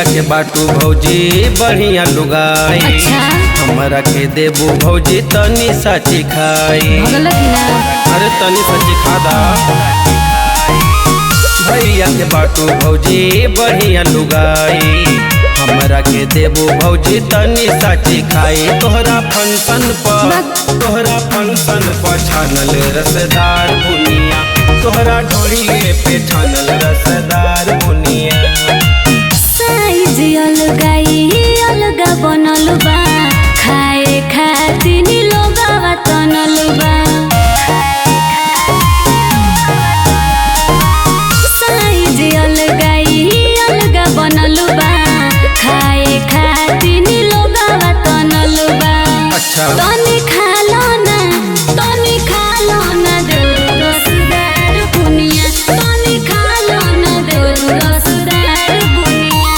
भैया के बाटू भौजी बढ़िया लुगाई। अच्छा हमरा के देबू भौजी तनी साची खाई। अरे तनी साची खादा। भैया के बाटू भौजी बढ़िया लुगाई। हमरा के देबू भौजी तनी साची खाई। तोहरा फंक्शन पर छानल रसदार बुनिया। तोहरा ढोलिए पे छानल रसदार बुनिया। साइज अलगाई अलगा बनल बा, खाए खातिर लोगवा तनल बा। साइज अलगाई अलगा बनल बा, खाए खातिर लोगवा तनल बा। अच्छा तनी खालो ना, तनी खालो ना देउरू रसदार बुनिया। तनी खालो ना देउरू रसदार बुनिया।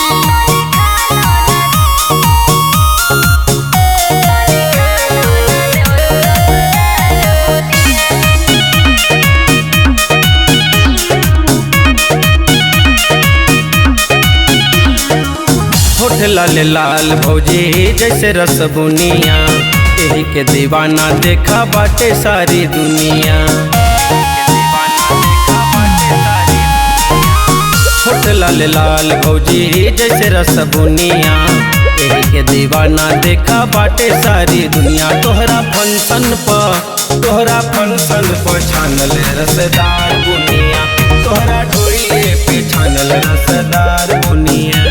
होठ लाल लाल भौजी जैसे रस बुनिया। यही के दीवाना देखा बाटे सारी दुनिया। होठ लाल लाल भौजी जैसे रस बुनिया। यही के दीवाना देखा बाटे सारी दुनिया। तोहरा फंक्शन पर छानल रसदार बुनिया। तोहरा ढोलिए पे छानल रसदार बुनिया।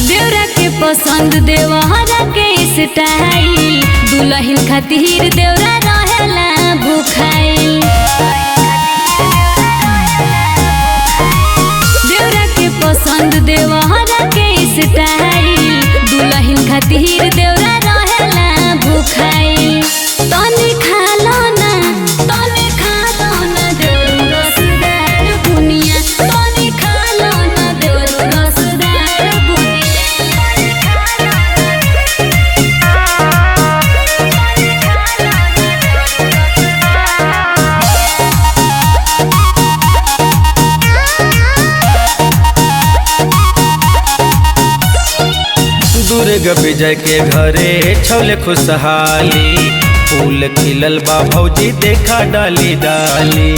देवरा के पसंद देवहरा के स्टाइल। दुल्हन खातिर देवरा रहेला भूखाइल। देवरा के पसंद देवहरा के स्टाइल। दुल्हन खातिर देवरा रहेला भूखाइल। तनी खालो ना, तनी खालो ना देउरू रसदार बुनिया। तनी खालो ना देउरू रसदार बुनिया। दुर्ग विजय के घरे छौले खुशहाली। फूल खिलल बा भौजी देखा डाली डाली।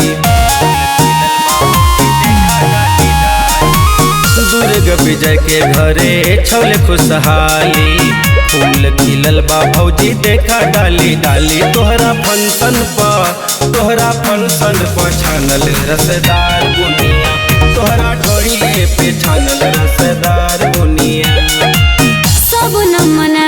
दुर्ग विजय के घरे छौले खुशहाली। फूल खिलल बा भौजी देखा डाली डाली। तोहरा फंक्शन पर छानल रसदार बुनिया। तोहरा ढोलिए पे छानल रसदार बुनिया। सब न मना